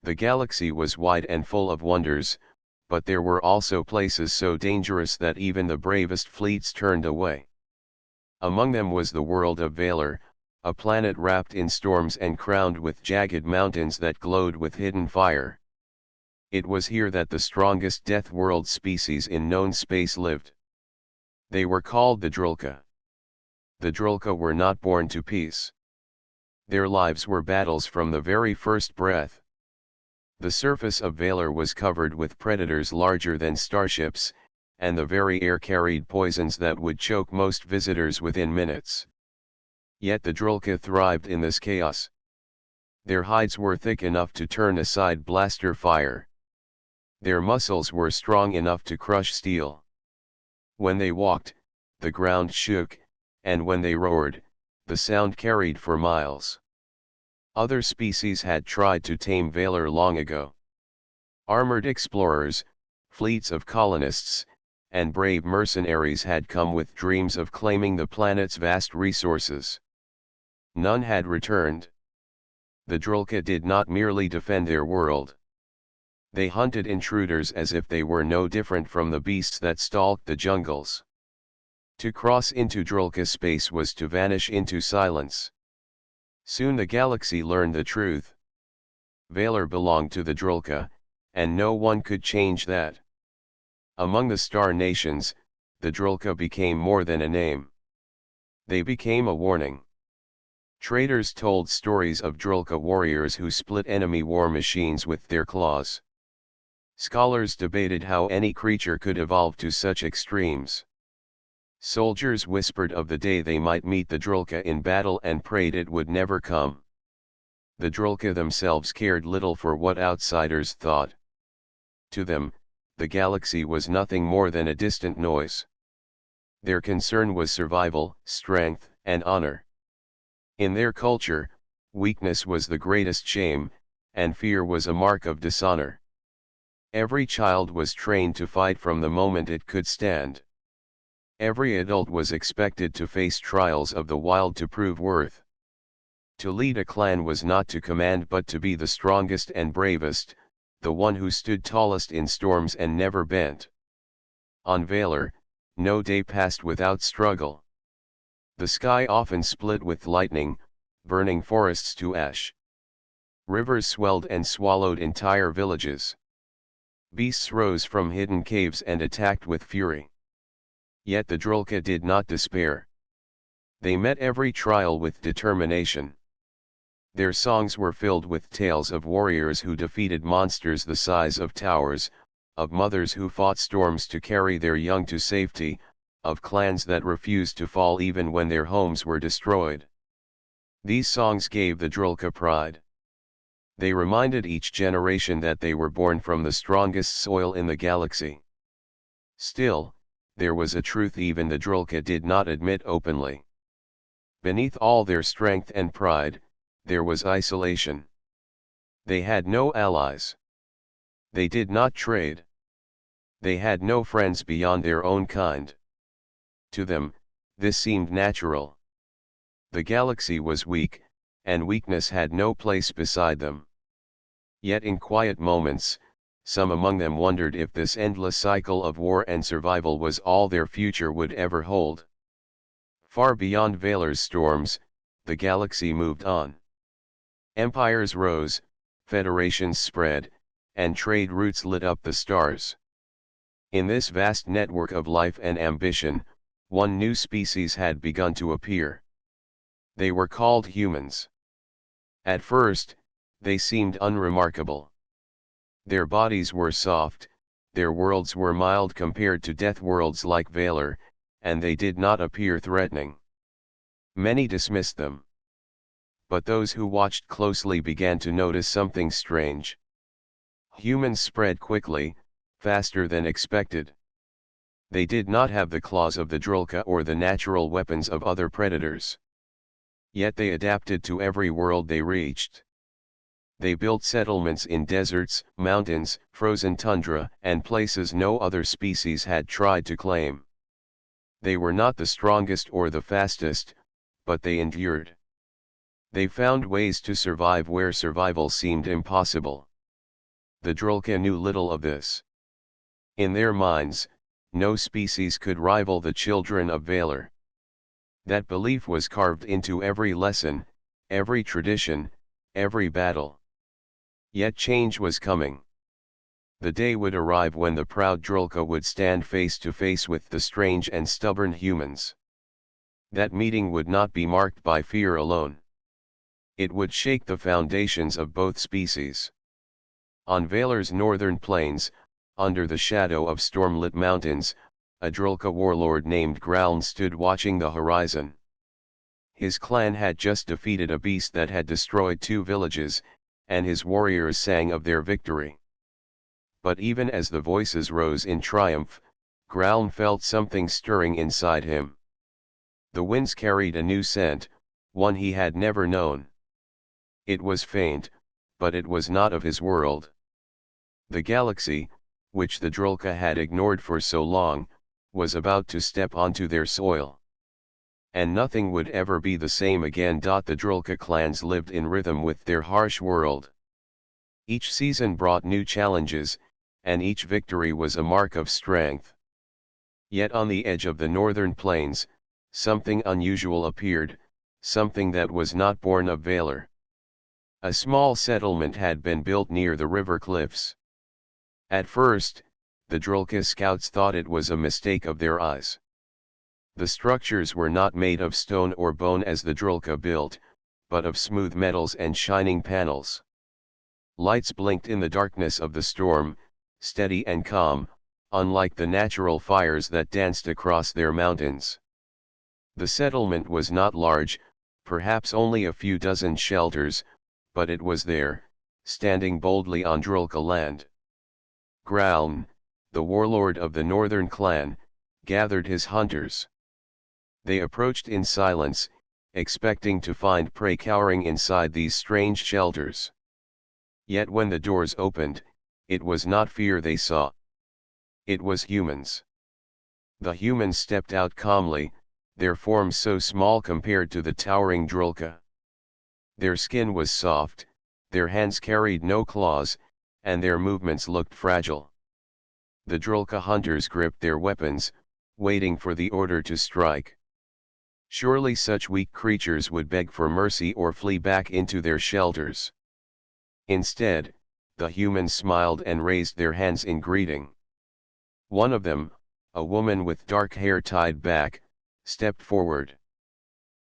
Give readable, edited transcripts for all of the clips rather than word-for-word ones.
The galaxy was wide and full of wonders, but there were also places so dangerous that even the bravest fleets turned away. Among them was the world of Valor, a planet wrapped in storms and crowned with jagged mountains that glowed with hidden fire. It was here that the strongest Deathworld species in known space lived. They were called the Drulka. The Drulka were not born to peace. Their lives were battles from the very first breath. The surface of Valor was covered with predators larger than starships, and the very air carried poisons that would choke most visitors within minutes. Yet the Drulka thrived in this chaos. Their hides were thick enough to turn aside blaster fire. Their muscles were strong enough to crush steel. When they walked, the ground shook, and when they roared, the sound carried for miles. Other species had tried to tame Valor long ago. Armored explorers, fleets of colonists, and brave mercenaries had come with dreams of claiming the planet's vast resources. None had returned. The Drulka did not merely defend their world. They hunted intruders as if they were no different from the beasts that stalked the jungles. To cross into Drulka space was to vanish into silence. Soon the galaxy learned the truth. Valor belonged to the Drulka, and no one could change that. Among the star nations, the Drulka became more than a name. They became a warning. Traders told stories of Drulka warriors who split enemy war machines with their claws. Scholars debated how any creature could evolve to such extremes. Soldiers whispered of the day they might meet the Drulka in battle and prayed it would never come. The Drulka themselves cared little for what outsiders thought. To them, the galaxy was nothing more than a distant noise. Their concern was survival, strength, and honor. In their culture, weakness was the greatest shame, and fear was a mark of dishonor. Every child was trained to fight from the moment it could stand. Every adult was expected to face trials of the wild to prove worth. To lead a clan was not to command but to be the strongest and bravest, the one who stood tallest in storms and never bent. On Valor, no day passed without struggle. The sky often split with lightning, burning forests to ash. Rivers swelled and swallowed entire villages. Beasts rose from hidden caves and attacked with fury. Yet the Drulka did not despair. They met every trial with determination. Their songs were filled with tales of warriors who defeated monsters the size of towers, of mothers who fought storms to carry their young to safety, of clans that refused to fall even when their homes were destroyed. These songs gave the Drulka pride. They reminded each generation that they were born from the strongest soil in the galaxy. Still, there was a truth even the Drulka did not admit openly. Beneath all their strength and pride, there was isolation. They had no allies. They did not trade. They had no friends beyond their own kind. To them, this seemed natural. The galaxy was weak, and weakness had no place beside them. Yet in quiet moments, some among them wondered if this endless cycle of war and survival was all their future would ever hold. Far beyond Valor's storms, the galaxy moved on. Empires rose, federations spread, and trade routes lit up the stars. In this vast network of life and ambition, one new species had begun to appear. They were called humans. At first, they seemed unremarkable. Their bodies were soft, their worlds were mild compared to Deathworlds like Valor, and they did not appear threatening. Many dismissed them. But those who watched closely began to notice something strange. Humans spread quickly, faster than expected. They did not have the claws of the Drulka or the natural weapons of other predators. Yet they adapted to every world they reached. They built settlements in deserts, mountains, frozen tundra, and places no other species had tried to claim. They were not the strongest or the fastest, but they endured. They found ways to survive where survival seemed impossible. The Drulka knew little of this. In their minds, no species could rival the children of Valor. That belief was carved into every lesson, every tradition, every battle. Yet change was coming. The day would arrive when the proud Drulka would stand face to face with the strange and stubborn humans. That meeting would not be marked by fear alone. It would shake the foundations of both species. On Valor's northern plains, under the shadow of storm-lit mountains, a Drulka warlord named Graln stood watching the horizon. His clan had just defeated a beast that had destroyed 2 villages, and his warriors sang of their victory. But even as the voices rose in triumph, Graln felt something stirring inside him. The winds carried a new scent, one he had never known. It was faint, but it was not of his world. The galaxy, which the Drulka had ignored for so long, was about to step onto their soil. And nothing would ever be the same again. The Drulka clans lived in rhythm with their harsh world. Each season brought new challenges, and each victory was a mark of strength. Yet on the edge of the northern plains, something unusual appeared, something that was not born of Valor. A small settlement had been built near the river cliffs. At first, the Drulka scouts thought it was a mistake of their eyes. The structures were not made of stone or bone as the Drulka built, but of smooth metals and shining panels. Lights blinked in the darkness of the storm, steady and calm, unlike the natural fires that danced across their mountains. The settlement was not large, perhaps only a few dozen shelters, but it was there, standing boldly on Drulka land. Graln, the warlord of the northern clan, gathered his hunters. They approached in silence, expecting to find prey cowering inside these strange shelters. Yet when the doors opened, it was not fear they saw. It was humans. The humans stepped out calmly, their forms so small compared to the towering Drulka. Their skin was soft, their hands carried no claws, and their movements looked fragile. The Drulka hunters gripped their weapons, waiting for the order to strike. Surely such weak creatures would beg for mercy or flee back into their shelters. Instead, the humans smiled and raised their hands in greeting. One of them, a woman with dark hair tied back, stepped forward.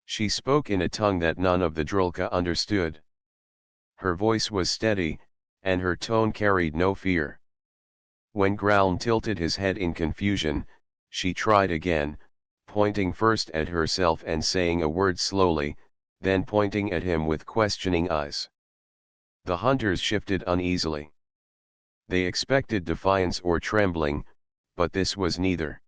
She spoke in a tongue that none of the Drulka understood. Her voice was steady, and her tone carried no fear. When Graln tilted his head in confusion, she tried again, pointing first at herself and saying a word slowly, then pointing at him with questioning eyes. The hunters shifted uneasily. They expected defiance or trembling, but this was neither.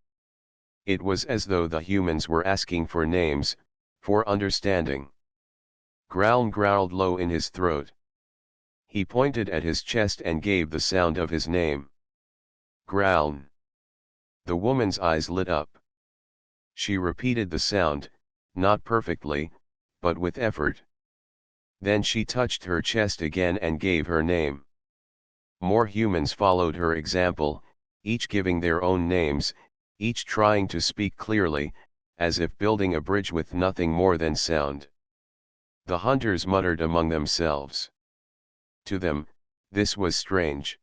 It was as though the humans were asking for names, for understanding. Graln growled low in his throat. He pointed at his chest and gave the sound of his name. Graln. The woman's eyes lit up. She repeated the sound, not perfectly, but with effort. Then she touched her chest again and gave her name. More humans followed her example, each giving their own names, each trying to speak clearly, as if building a bridge with nothing more than sound. The hunters muttered among themselves. To them, this was strange.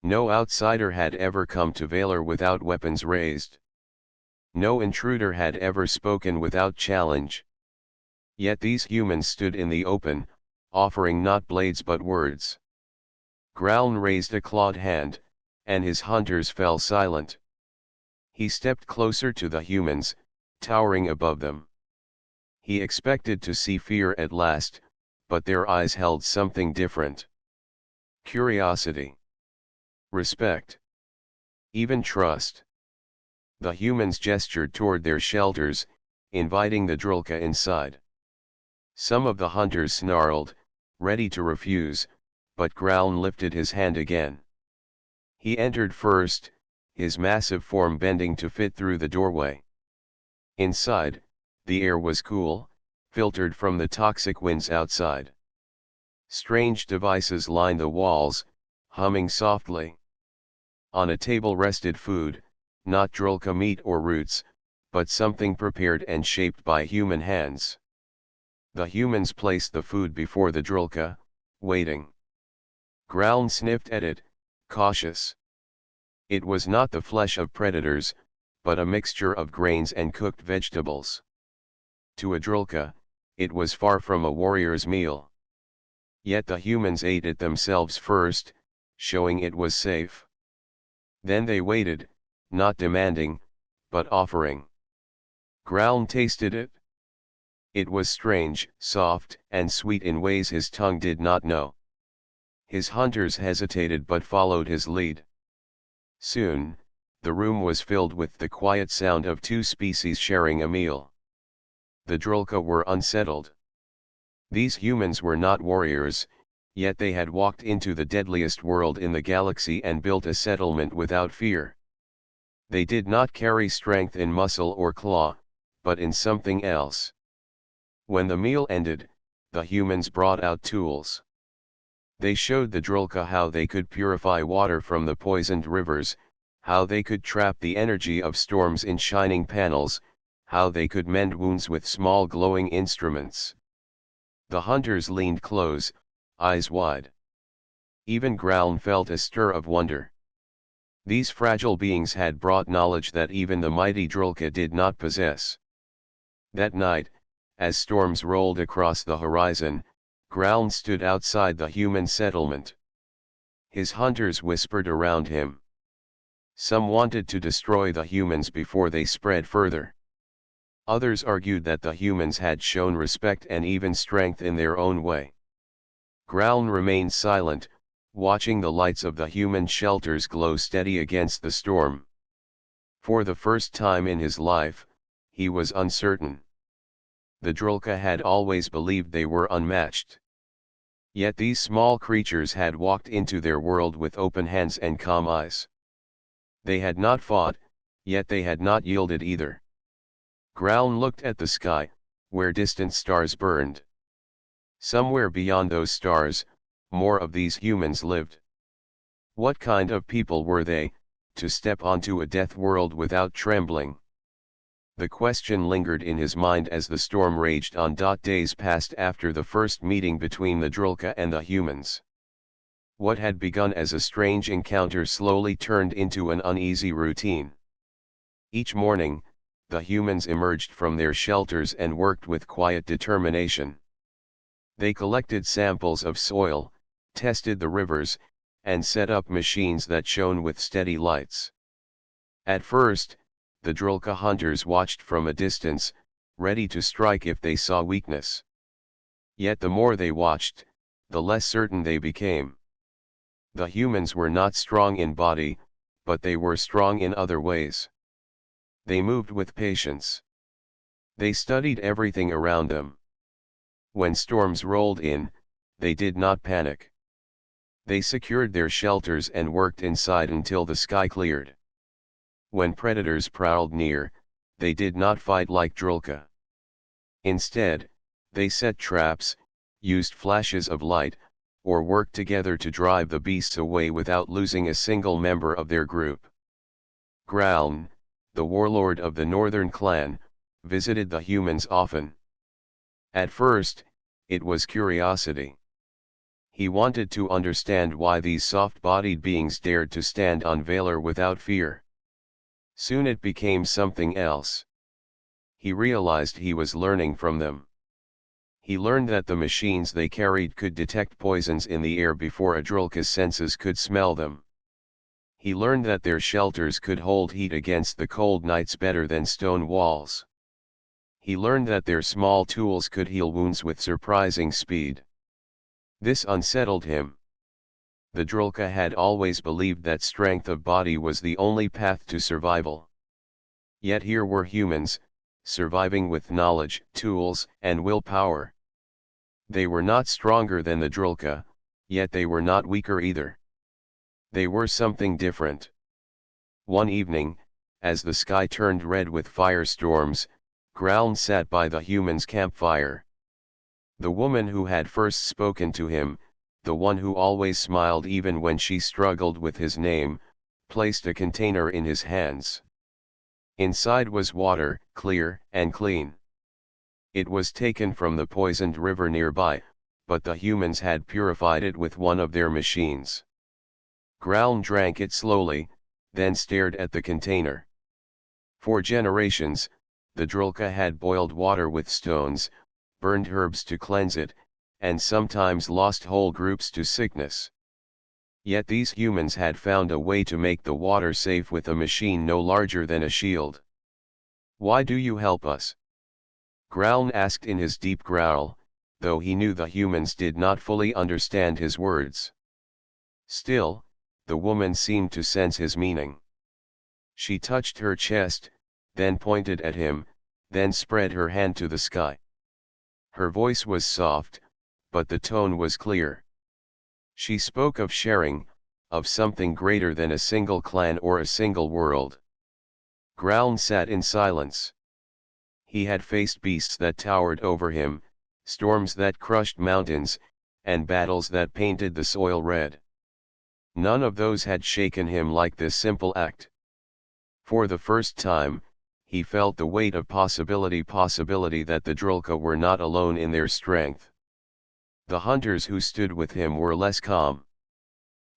No outsider had ever come to Valor without weapons raised. No intruder had ever spoken without challenge. Yet these humans stood in the open, offering not blades but words. Graln raised a clawed hand, and his hunters fell silent. He stepped closer to the humans, towering above them. He expected to see fear at last, but their eyes held something different. Curiosity. Respect. Even trust. The humans gestured toward their shelters, inviting the Drulka inside. Some of the hunters snarled, ready to refuse, but Graln lifted his hand again. He entered first, his massive form bending to fit through the doorway. Inside, the air was cool, filtered from the toxic winds outside. Strange devices lined the walls, humming softly. On a table rested food, not drulka meat or roots, but something prepared and shaped by human hands. The humans placed the food before the drulka, waiting. Ground sniffed at it, cautious. It was not the flesh of predators, but a mixture of grains and cooked vegetables. To a drulka, it was far from a warrior's meal. Yet the humans ate it themselves first, showing it was safe. Then they waited, not demanding, but offering. Ground tasted it. It was strange, soft, and sweet in ways his tongue did not know. His hunters hesitated but followed his lead. Soon, the room was filled with the quiet sound of two species sharing a meal. The drulka were unsettled. These humans were not warriors, yet they had walked into the deadliest world in the galaxy and built a settlement without fear. They did not carry strength in muscle or claw, but in something else. When the meal ended, the humans brought out tools. They showed the drulka how they could purify water from the poisoned rivers, how they could trap the energy of storms in shining panels, how they could mend wounds with small glowing instruments. The hunters leaned close, eyes wide. Even Ground felt a stir of wonder. These fragile beings had brought knowledge that even the mighty drulka did not possess. That night, as storms rolled across the horizon, Ground stood outside the human settlement. His hunters whispered around him. Some wanted to destroy the humans before they spread further. Others argued that the humans had shown respect and even strength in their own way. Ground remained silent, watching the lights of the human shelters glow steady against the storm. For the first time in his life, he was uncertain. The drulka had always believed they were unmatched. Yet these small creatures had walked into their world with open hands and calm eyes. They had not fought, yet they had not yielded either. Ground looked at the sky, where distant stars burned. Somewhere beyond those stars, more of these humans lived. What kind of people were they, to step onto a death world without trembling? The question lingered in his mind as the storm raged on. Days passed after the first meeting between the drulka and the humans. What had begun as a strange encounter slowly turned into an uneasy routine. Each morning, the humans emerged from their shelters and worked with quiet determination. They collected samples of soil, tested the rivers, and set up machines that shone with steady lights. At first, the drulka hunters watched from a distance, ready to strike if they saw weakness. Yet the more they watched, the less certain they became. The humans were not strong in body, but they were strong in other ways. They moved with patience. They studied everything around them. When storms rolled in, they did not panic. They secured their shelters and worked inside until the sky cleared. When predators prowled near, they did not fight like drulka. Instead, they set traps, used flashes of light, or worked together to drive the beasts away without losing a single member of their group. Ground, the warlord of the northern clan, visited the humans often. At first, it was curiosity. He wanted to understand why these soft-bodied beings dared to stand on Valor without fear. Soon it became something else. He realized he was learning from them. He learned that the machines they carried could detect poisons in the air before a drulka's senses could smell them. He learned that their shelters could hold heat against the cold nights better than stone walls. He learned that their small tools could heal wounds with surprising speed. This unsettled him. The drulka had always believed that strength of body was the only path to survival. Yet here were humans, surviving with knowledge, tools, and willpower. They were not stronger than the drulka, yet they were not weaker either. They were something different. One evening, as the sky turned red with firestorms, Ground sat by the humans' campfire. The woman who had first spoken to him, the one who always smiled even when she struggled with his name, placed a container in his hands. Inside was water, clear and clean. It was taken from the poisoned river nearby, but the humans had purified it with one of their machines. Graln drank it slowly, then stared at the container. For generations, the Drulka had boiled water with stones, burned herbs to cleanse it, and sometimes lost whole groups to sickness. Yet these humans had found a way to make the water safe with a machine no larger than a shield. "Why do you help us?" Graln asked in his deep growl, though he knew the humans did not fully understand his words. Still, the woman seemed to sense his meaning. She touched her chest, then pointed at him, then spread her hand to the sky. Her voice was soft, but the tone was clear. She spoke of sharing, of something greater than a single clan or a single world. Graln sat in silence. He had faced beasts that towered over him, storms that crushed mountains, and battles that painted the soil red. None of those had shaken him like this simple act. For the first time, he felt the weight of possibility that the Drulka were not alone in their strength. The hunters who stood with him were less calm.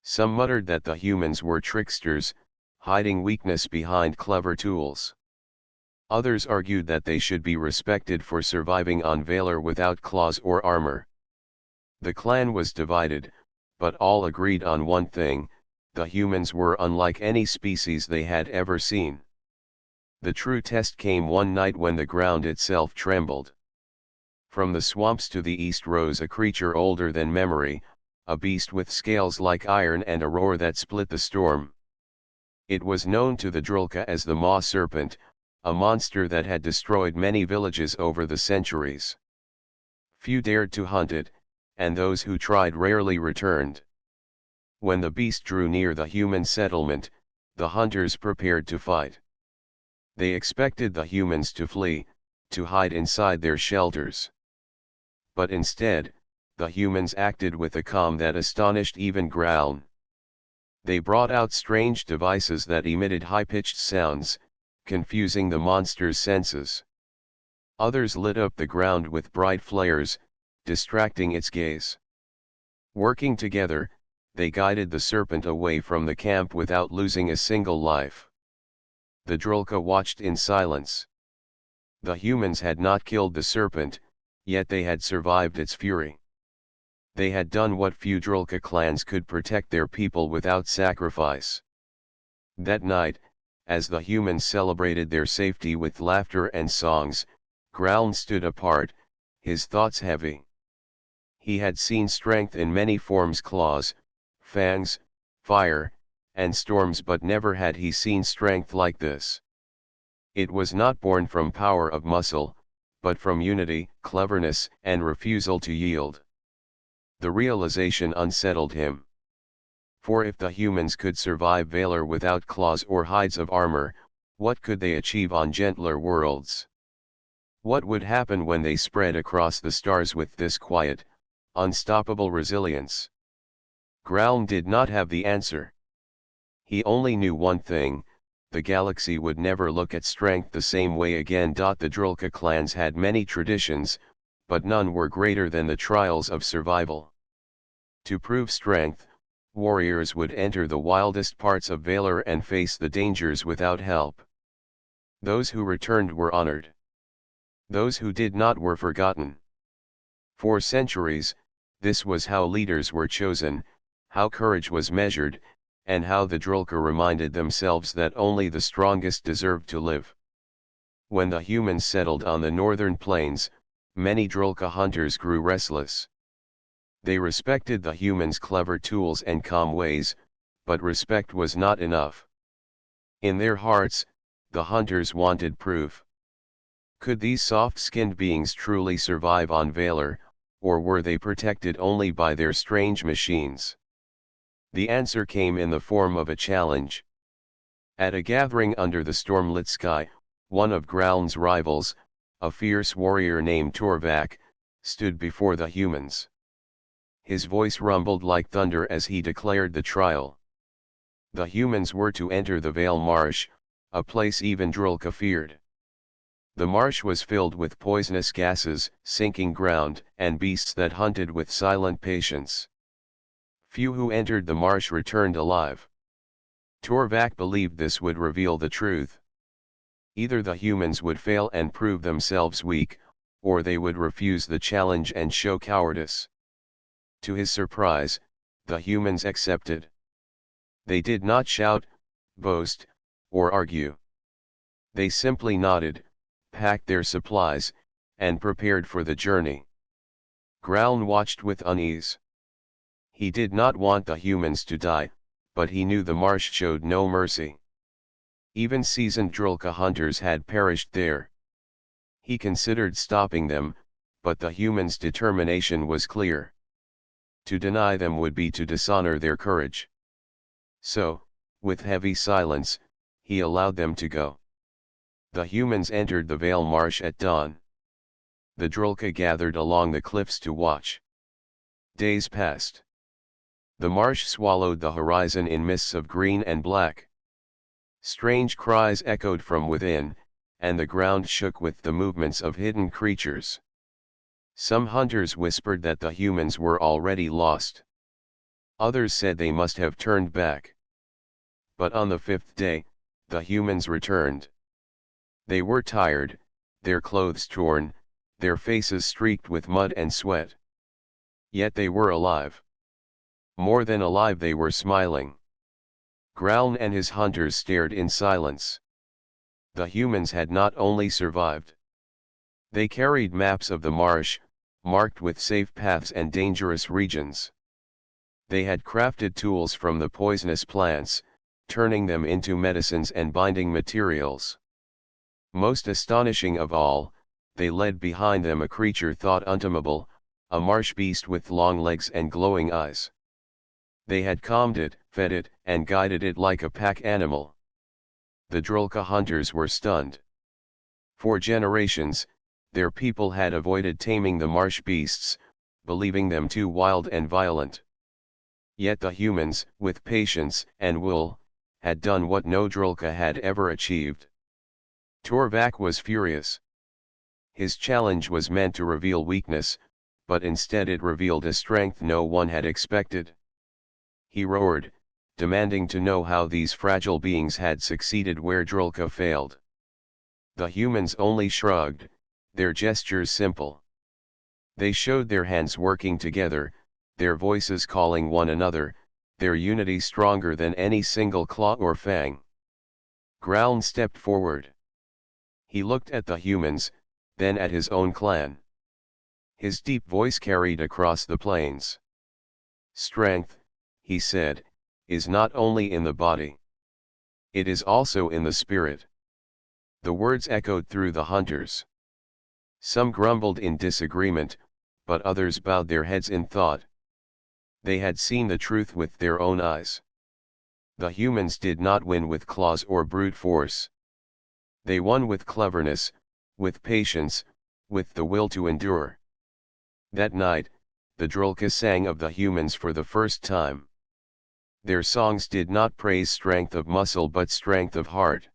Some muttered that the humans were tricksters, hiding weakness behind clever tools. Others argued that they should be respected for surviving on Valor without claws or armor. The clan was divided, but all agreed on one thing: the humans were unlike any species they had ever seen. The true test came one night when the ground itself trembled. From the swamps to the east rose a creature older than memory, a beast with scales like iron and a roar that split the storm. It was known to the Drulka as the Maw Serpent, a monster that had destroyed many villages over the centuries. Few dared to hunt it, and those who tried rarely returned. When the beast drew near the human settlement, the hunters prepared to fight. They expected the humans to flee, to hide inside their shelters. But instead, the humans acted with a calm that astonished even Graln. They brought out strange devices that emitted high-pitched sounds, confusing the monster's senses. Others lit up the ground with bright flares, distracting its gaze. Working together, they guided the serpent away from the camp without losing a single life. The Drulka watched in silence. The humans had not killed the serpent, yet they had survived its fury. They had done what few Drulka clans could: protect their people without sacrifice. That night, as the humans celebrated their safety with laughter and songs, Graln stood apart, his thoughts heavy. He had seen strength in many forms: claws, fangs, fire, and storms, but never had he seen strength like this. It was not born from power of muscle, but from unity, cleverness, and refusal to yield. The realization unsettled him. For if the humans could survive Valor without claws or hides of armor, what could they achieve on gentler worlds? What would happen when they spread across the stars with this quiet, unstoppable resilience? Graln did not have the answer. He only knew one thing: the galaxy would never look at strength the same way again. The Drulka clans had many traditions, but none were greater than the trials of survival. To prove strength, warriors would enter the wildest parts of Valor and face the dangers without help. Those who returned were honored. Those who did not were forgotten. For centuries, this was how leaders were chosen, how courage was measured, and how the Drulka reminded themselves that only the strongest deserved to live. When the humans settled on the northern plains, many Drulka hunters grew restless. They respected the humans' clever tools and calm ways, but respect was not enough. In their hearts, the hunters wanted proof. Could these soft-skinned beings truly survive on Valor, or were they protected only by their strange machines? The answer came in the form of a challenge. At a gathering under the storm-lit sky, one of Graln's rivals, a fierce warrior named Torvak, stood before the humans. His voice rumbled like thunder as he declared the trial. The humans were to enter the Vale Marsh, a place even Drulka feared. The marsh was filled with poisonous gases, sinking ground, and beasts that hunted with silent patience. Few who entered the marsh returned alive. Torvak believed this would reveal the truth. Either the humans would fail and prove themselves weak, or they would refuse the challenge and show cowardice. To his surprise, the humans accepted. They did not shout, boast, or argue. They simply nodded, packed their supplies, and prepared for the journey. Graln watched with unease. He did not want the humans to die, but he knew the marsh showed no mercy. Even seasoned Drulka hunters had perished there. He considered stopping them, but the humans' determination was clear. To deny them would be to dishonor their courage. So, with heavy silence, he allowed them to go. The humans entered the Vale Marsh at dawn. The Drulka gathered along the cliffs to watch. Days passed. The marsh swallowed the horizon in mists of green and black. Strange cries echoed from within, and the ground shook with the movements of hidden creatures. Some hunters whispered that the humans were already lost. Others said they must have turned back. But on the fifth day, the humans returned. They were tired, their clothes torn, their faces streaked with mud and sweat. Yet they were alive. More than alive, they were smiling. Graln and his hunters stared in silence. The humans had not only survived. They carried maps of the marsh, marked with safe paths and dangerous regions. They had crafted tools from the poisonous plants, turning them into medicines and binding materials. Most astonishing of all, they led behind them a creature thought untamable, a marsh beast with long legs and glowing eyes. They had calmed it, fed it, and guided it like a pack animal. The Drulka hunters were stunned. For generations, their people had avoided taming the marsh beasts, believing them too wild and violent. Yet the humans, with patience and will, had done what no Drulka had ever achieved. Torvak was furious. His challenge was meant to reveal weakness, but instead it revealed a strength no one had expected. He roared, demanding to know how these fragile beings had succeeded where Drulka failed. The humans only shrugged, their gestures simple. They showed their hands working together, their voices calling one another, their unity stronger than any single claw or fang. Graln stepped forward. He looked at the humans, then at his own clan. His deep voice carried across the plains. Strength, he said, is not only in the body. It is also in the spirit. The words echoed through the hunters. Some grumbled in disagreement, but others bowed their heads in thought. They had seen the truth with their own eyes. The humans did not win with claws or brute force. They won with cleverness, with patience, with the will to endure. That night, the Drulka sang of the humans for the first time. Their songs did not praise strength of muscle but strength of heart.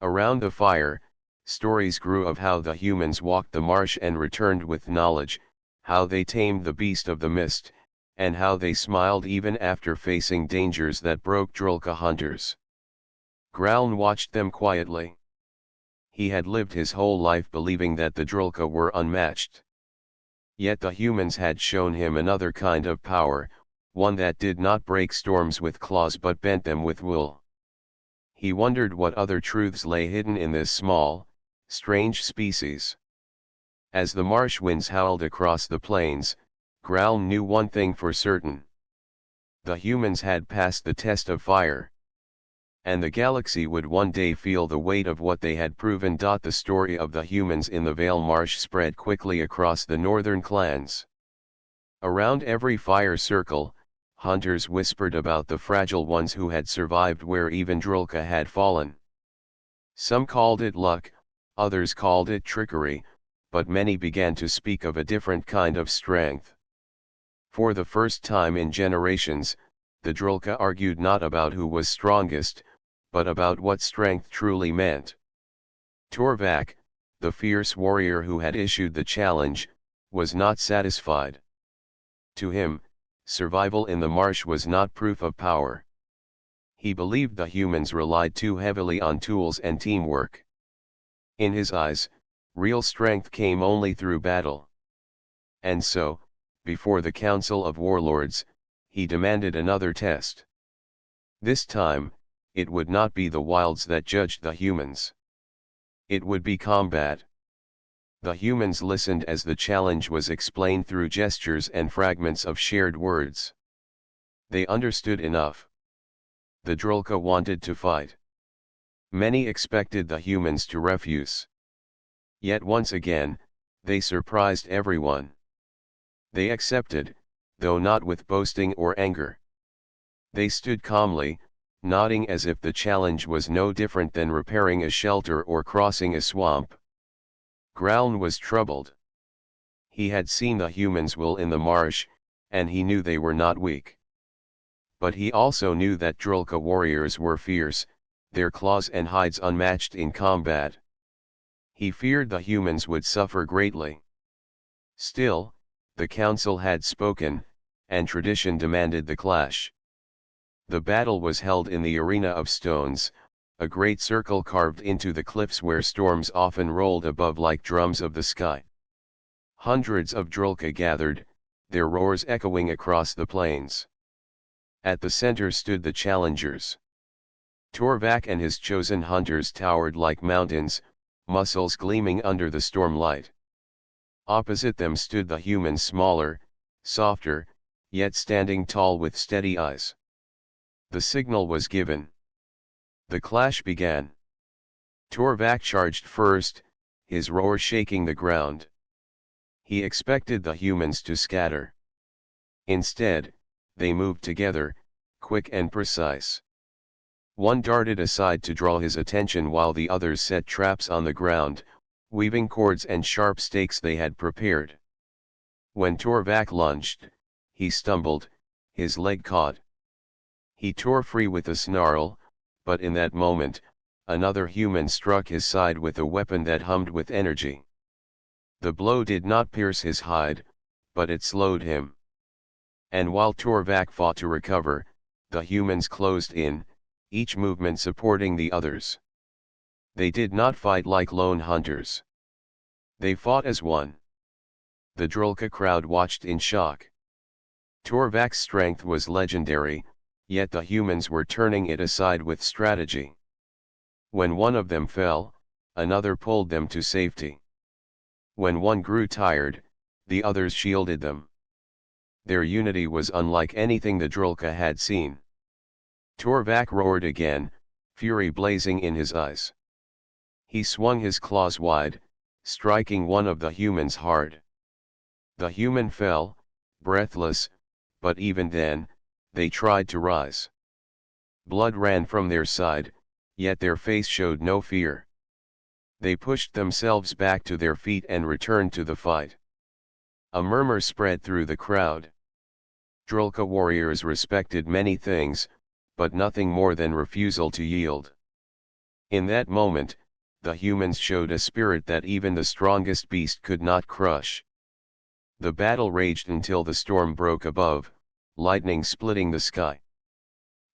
Around the fire, stories grew of how the humans walked the marsh and returned with knowledge, how they tamed the beast of the mist, and how they smiled even after facing dangers that broke Drulka hunters. Graln watched them quietly. He had lived his whole life believing that the Drulka were unmatched. Yet the humans had shown him another kind of power, one that did not break storms with claws but bent them with wool. He wondered what other truths lay hidden in this small, strange species. As the marsh winds howled across the plains, Graln knew one thing for certain. The humans had passed the test of fire. And the galaxy would one day feel the weight of what they had proven. The story of the humans in the Vale Marsh spread quickly across the northern clans. Around every fire circle, hunters whispered about the fragile ones who had survived where even Drulka had fallen. Some called it luck, others called it trickery, but many began to speak of a different kind of strength. For the first time in generations, the Drulka argued not about who was strongest, but about what strength truly meant. Torvak, the fierce warrior who had issued the challenge, was not satisfied. To him, survival in the marsh was not proof of power. He believed the humans relied too heavily on tools and teamwork. In his eyes, real strength came only through battle. And so, before the Council of Warlords, he demanded another test. This time, it would not be the wilds that judged the humans. It would be combat. The humans listened as the challenge was explained through gestures and fragments of shared words. They understood enough. The Drulka wanted to fight. Many expected the humans to refuse. Yet once again, they surprised everyone. They accepted, though not with boasting or anger. They stood calmly, nodding as if the challenge was no different than repairing a shelter or crossing a swamp. Growln was troubled. He had seen the humans' will in the marsh, and he knew they were not weak. But he also knew that Drulka warriors were fierce, their claws and hides unmatched in combat. He feared the humans would suffer greatly. Still, the council had spoken, and tradition demanded the clash. The battle was held in the arena of stones, a great circle carved into the cliffs where storms often rolled above like drums of the sky. Hundreds of Drulka gathered, their roars echoing across the plains. At the center stood the challengers. Torvak and his chosen hunters towered like mountains, muscles gleaming under the stormlight. Opposite them stood the humans, smaller, softer, yet standing tall with steady eyes. The signal was given. The clash began. Torvak charged first, his roar shaking the ground. He expected the humans to scatter. Instead, they moved together, quick and precise. One darted aside to draw his attention while the others set traps on the ground, weaving cords and sharp stakes they had prepared. When Torvak lunged, he stumbled, his leg caught. He tore free with a snarl, but in that moment, another human struck his side with a weapon that hummed with energy. The blow did not pierce his hide, but it slowed him. And while Torvak fought to recover, the humans closed in, each movement supporting the others. They did not fight like lone hunters. They fought as one. The Drulka crowd watched in shock. Torvak's strength was legendary, yet the humans were turning it aside with strategy. When one of them fell, another pulled them to safety. When one grew tired, the others shielded them. Their unity was unlike anything the Drulka had seen. Torvak roared again, fury blazing in his eyes. He swung his claws wide, striking one of the humans hard. The human fell, breathless, but even then, they tried to rise. Blood ran from their side, yet their face showed no fear. They pushed themselves back to their feet and returned to the fight. A murmur spread through the crowd. Drulka warriors respected many things, but nothing more than refusal to yield. In that moment, the humans showed a spirit that even the strongest beast could not crush. The battle raged until the storm broke above, lightning splitting the sky.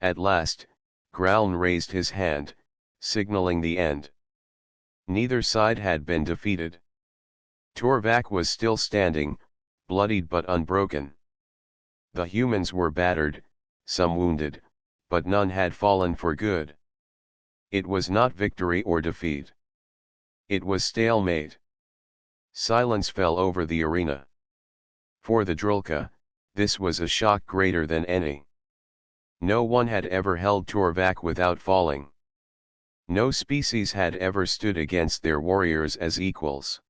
At last, Growln raised his hand, signaling the end. Neither side had been defeated. Torvak was still standing, bloodied but unbroken. The humans were battered, some wounded, but none had fallen for good. It was not victory or defeat. It was stalemate. Silence fell over the arena. For the Drulka, this was a shock greater than any. No one had ever held Torvak without falling. No species had ever stood against their warriors as equals.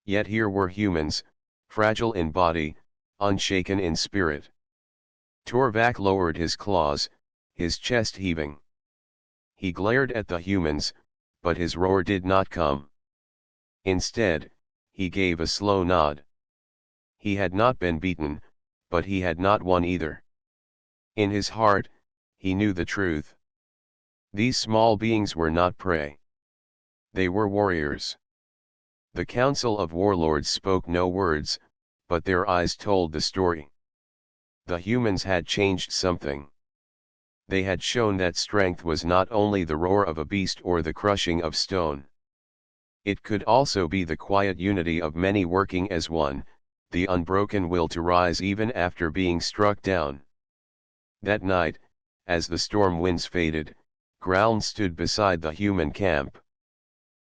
Yet here were humans, fragile in body, unshaken in spirit. Torvak lowered his claws, his chest heaving. He glared at the humans, but his roar did not come. Instead, he gave a slow nod. He had not been beaten, but he had not won either. In his heart, he knew the truth. These small beings were not prey. They were warriors. The Council of Warlords spoke no words, but their eyes told the story. The humans had changed something. They had shown that strength was not only the roar of a beast or the crushing of stone. It could also be the quiet unity of many working as one, the unbroken will to rise even after being struck down. That night, as the storm winds faded, Ground stood beside the human camp.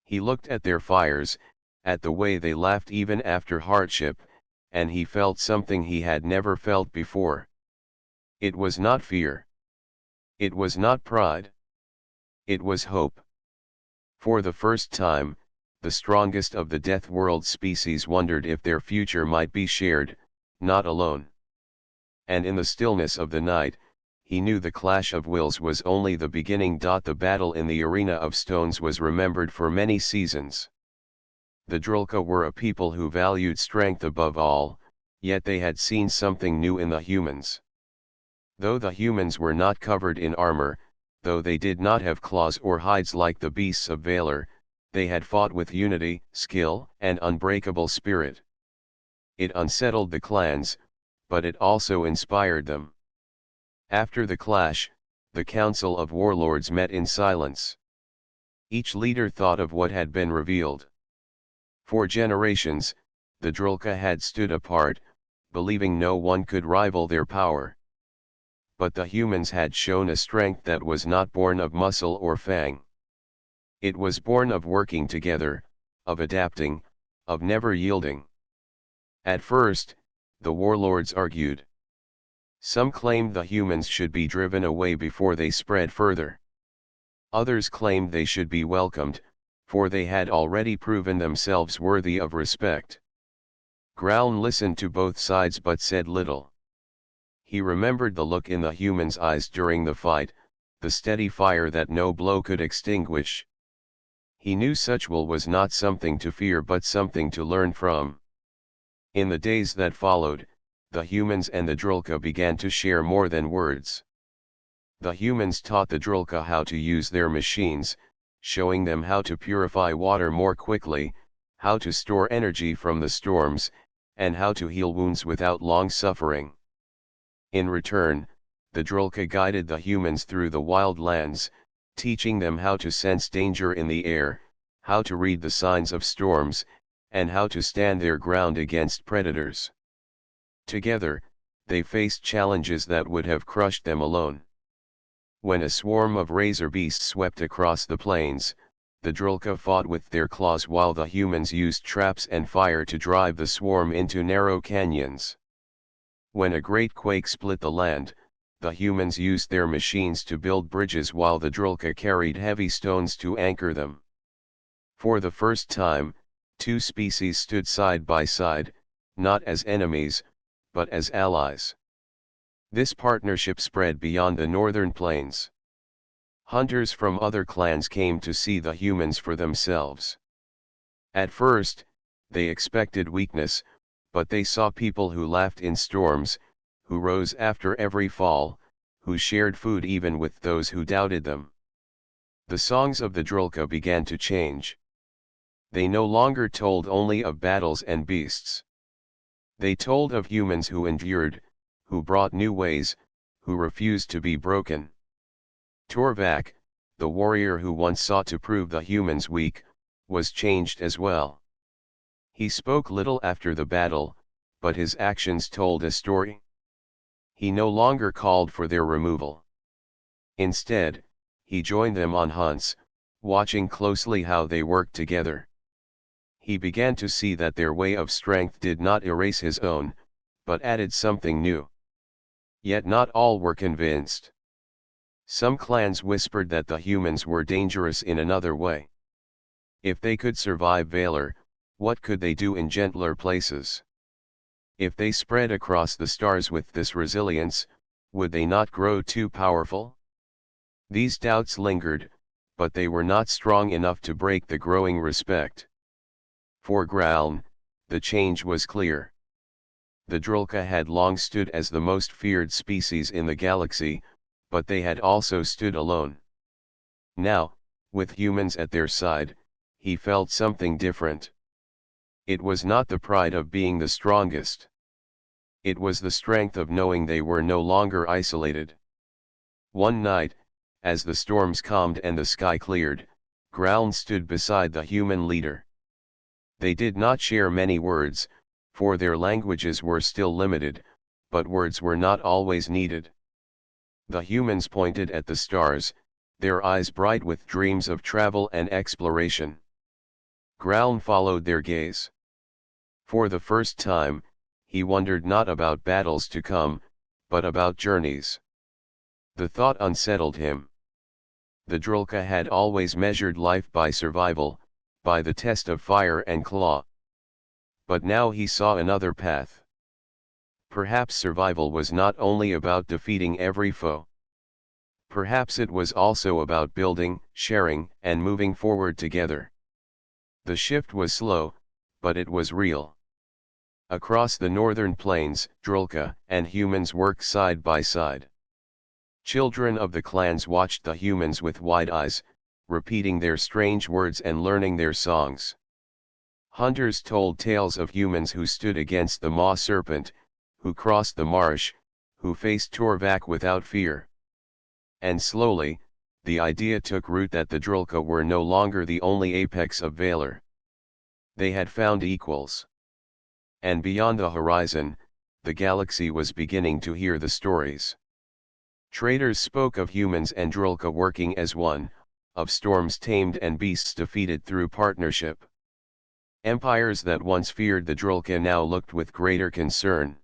He looked at their fires, at the way they laughed even after hardship, and he felt something he had never felt before. It was not fear. It was not pride. It was hope. For the first time, the strongest of the Deathworld species wondered if their future might be shared, not alone. And in the stillness of the night, he knew the clash of wills was only the beginning. The battle in the arena of stones was remembered for many seasons. The Drulka were a people who valued strength above all, yet they had seen something new in the humans. Though the humans were not covered in armor, though they did not have claws or hides like the beasts of Valor, they had fought with unity, skill, and unbreakable spirit. It unsettled the clans, but it also inspired them. After the clash, the Council of Warlords met in silence. Each leader thought of what had been revealed. For generations, the Drulka had stood apart, believing no one could rival their power. But the humans had shown a strength that was not born of muscle or fang. It was born of working together, of adapting, of never yielding. At first, the warlords argued. Some claimed the humans should be driven away before they spread further. Others claimed they should be welcomed, for they had already proven themselves worthy of respect. Ground listened to both sides but said little. He remembered the look in the humans' eyes during the fight, the steady fire that no blow could extinguish. He knew such will was not something to fear but something to learn from. In the days that followed, the humans and the Drulka began to share more than words. The humans taught the Drulka how to use their machines, showing them how to purify water more quickly, how to store energy from the storms, and how to heal wounds without long suffering. In return, the Drulka guided the humans through the wild lands, teaching them how to sense danger in the air, how to read the signs of storms, and how to stand their ground against predators. Together, they faced challenges that would have crushed them alone. When a swarm of razor beasts swept across the plains, the Drulka fought with their claws while the humans used traps and fire to drive the swarm into narrow canyons. When a great quake split the land, the humans used their machines to build bridges while the Drulka carried heavy stones to anchor them. For the first time, two species stood side by side, not as enemies, but as allies. This partnership spread beyond the northern plains. Hunters from other clans came to see the humans for themselves. At first, they expected weakness, but they saw people who laughed in storms, who rose after every fall, who shared food even with those who doubted them. The songs of the Drulka began to change. They no longer told only of battles and beasts. They told of humans who endured, who brought new ways, who refused to be broken. Torvak, the warrior who once sought to prove the humans weak, was changed as well. He spoke little after the battle, but his actions told a story. He no longer called for their removal. Instead, he joined them on hunts, watching closely how they worked together. He began to see that their way of strength did not erase his own, but added something new. Yet not all were convinced. Some clans whispered that the humans were dangerous in another way. If they could survive Valor, what could they do in gentler places? If they spread across the stars with this resilience, would they not grow too powerful? These doubts lingered, but they were not strong enough to break the growing respect. For Graln, the change was clear. The Drulka had long stood as the most feared species in the galaxy, but they had also stood alone. Now, with humans at their side, he felt something different. It was not the pride of being the strongest. It was the strength of knowing they were no longer isolated. One night, as the storms calmed and the sky cleared, Growln stood beside the human leader. They did not share many words, for their languages were still limited, but words were not always needed. The humans pointed at the stars, their eyes bright with dreams of travel and exploration. Growln followed their gaze. For the first time, he wondered not about battles to come, but about journeys. The thought unsettled him. The Drulka had always measured life by survival, by the test of fire and claw. But now he saw another path. Perhaps survival was not only about defeating every foe. Perhaps it was also about building, sharing, and moving forward together. The shift was slow, but it was real. Across the northern plains, Drulka and humans worked side by side. Children of the clans watched the humans with wide eyes, repeating their strange words and learning their songs. Hunters told tales of humans who stood against the Maw Serpent, who crossed the marsh, who faced Torvak without fear. And slowly, the idea took root that the Drulka were no longer the only apex of valor. They had found equals. And beyond the horizon, the galaxy was beginning to hear the stories. Traders spoke of humans and Drulka working as one, of storms tamed and beasts defeated through partnership. Empires that once feared the Drulka now looked with greater concern.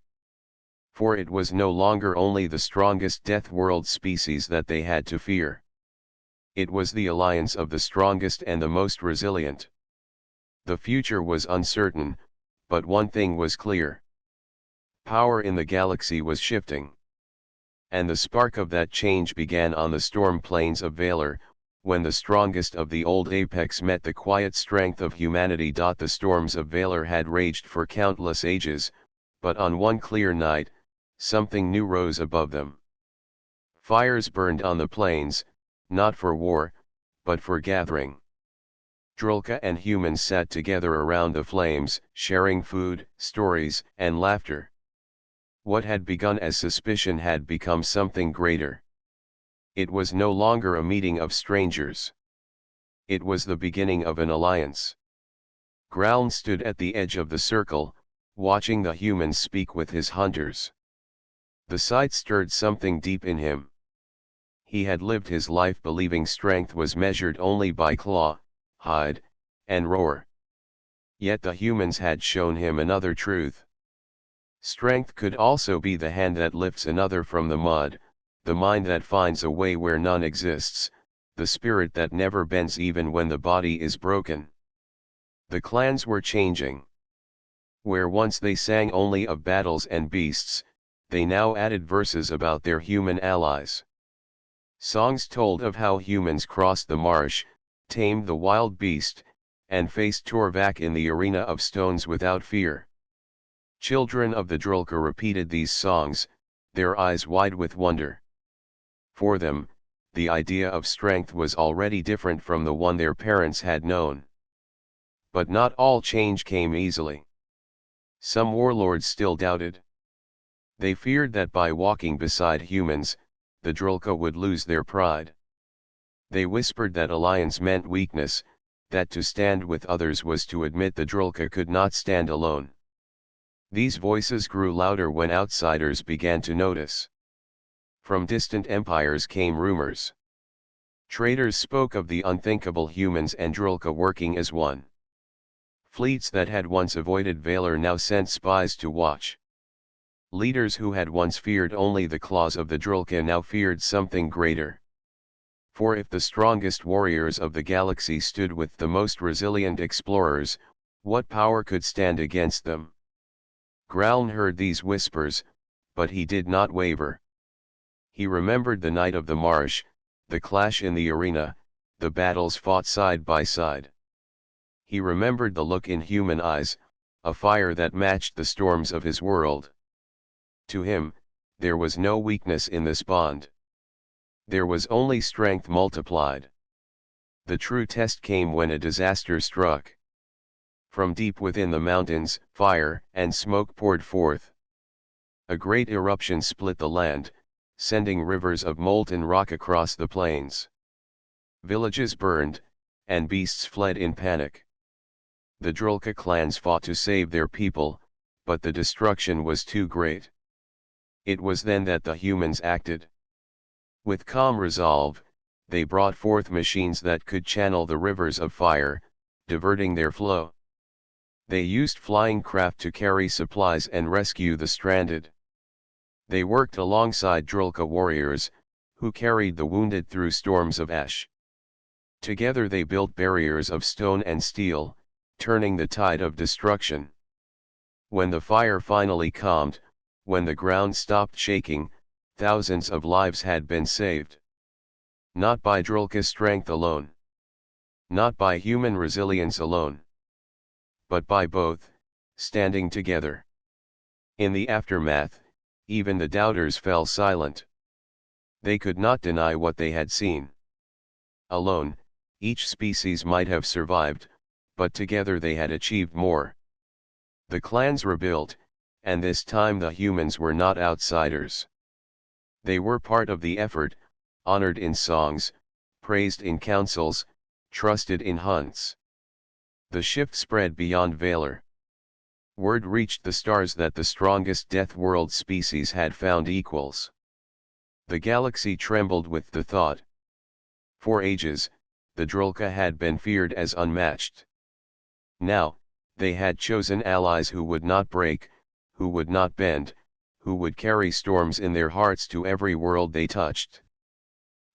For it was no longer only the strongest Deathworld species that they had to fear. It was the alliance of the strongest and the most resilient. The future was uncertain, but one thing was clear. Power in the galaxy was shifting. And the spark of that change began on the storm plains of Valor, when the strongest of the old apex met the quiet strength of humanity. The storms of Valor had raged for countless ages, but on one clear night, something new rose above them. Fires burned on the plains, not for war, but for gathering. Drulka and humans sat together around the flames, sharing food, stories, and laughter. What had begun as suspicion had become something greater. It was no longer a meeting of strangers. It was the beginning of an alliance. Growln stood at the edge of the circle, watching the humans speak with his hunters. The sight stirred something deep in him. He had lived his life believing strength was measured only by claw, hide, and roar. Yet the humans had shown him another truth. Strength could also be the hand that lifts another from the mud, the mind that finds a way where none exists, the spirit that never bends even when the body is broken. The clans were changing. Where once they sang only of battles and beasts, they now added verses about their human allies. Songs told of how humans crossed the marsh, tamed the wild beast, and faced Torvak in the arena of stones without fear. Children of the Drulka repeated these songs, their eyes wide with wonder. For them, the idea of strength was already different from the one their parents had known. But not all change came easily. Some warlords still doubted. They feared that by walking beside humans, the Drulka would lose their pride. They whispered that alliance meant weakness, that to stand with others was to admit the Drulka could not stand alone. These voices grew louder when outsiders began to notice. From distant empires came rumors. Traders spoke of the unthinkable humans and Drulka working as one. Fleets that had once avoided Valor now sent spies to watch. Leaders who had once feared only the claws of the Drulka now feared something greater. For if the strongest warriors of the galaxy stood with the most resilient explorers, what power could stand against them? Growln heard these whispers, but he did not waver. He remembered the night of the marsh, the clash in the arena, the battles fought side by side. He remembered the look in human eyes, a fire that matched the storms of his world. To him, there was no weakness in this bond. There was only strength multiplied. The true test came when a disaster struck. From deep within the mountains, fire and smoke poured forth. A great eruption split the land, sending rivers of molten rock across the plains. Villages burned, and beasts fled in panic. The Drulka clans fought to save their people, but the destruction was too great. It was then that the humans acted. With calm resolve, they brought forth machines that could channel the rivers of fire, diverting their flow. They used flying craft to carry supplies and rescue the stranded. They worked alongside Drulka warriors, who carried the wounded through storms of ash. Together they built barriers of stone and steel, turning the tide of destruction. When the fire finally calmed, when the ground stopped shaking, thousands of lives had been saved. Not by Drulka's strength alone. Not by human resilience alone. But by both, standing together. In the aftermath, even the doubters fell silent. They could not deny what they had seen. Alone, each species might have survived, but together they had achieved more. The clans rebuilt, and this time the humans were not outsiders. They were part of the effort, honored in songs, praised in councils, trusted in hunts. The shift spread beyond Valor. Word reached the stars that the strongest Deathworld species had found equals. The galaxy trembled with the thought. For ages, the Drulka had been feared as unmatched. Now, they had chosen allies who would not break, who would not bend, who would carry storms in their hearts to every world they touched.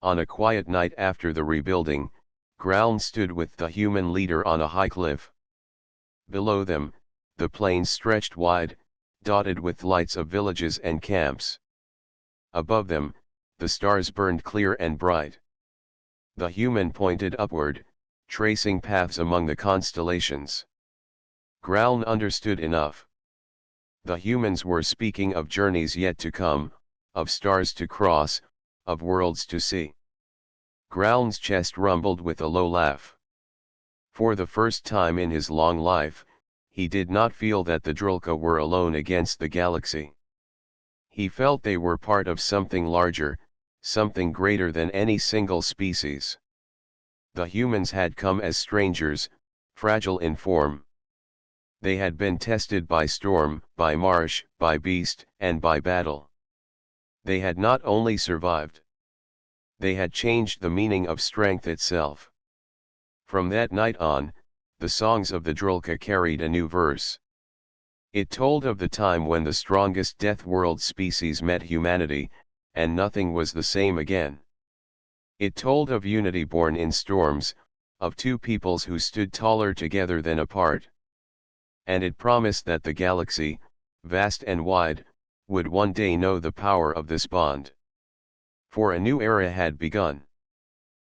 On a quiet night after the rebuilding, Graln stood with the human leader on a high cliff. Below them, the plains stretched wide, dotted with lights of villages and camps. Above them, the stars burned clear and bright. The human pointed upward, tracing paths among the constellations. Graln understood enough. The humans were speaking of journeys yet to come, of stars to cross, of worlds to see. Graln's chest rumbled with a low laugh. For the first time in his long life, he did not feel that the Drulka were alone against the galaxy. He felt they were part of something larger, something greater than any single species. The humans had come as strangers, fragile in form. They had been tested by storm, by marsh, by beast, and by battle. They had not only survived. They had changed the meaning of strength itself. From that night on, the songs of the Drulka carried a new verse. It told of the time when the strongest Deathworld species met humanity, and nothing was the same again. It told of unity born in storms, of two peoples who stood taller together than apart. And it promised that the galaxy, vast and wide, would one day know the power of this bond. For a new era had begun.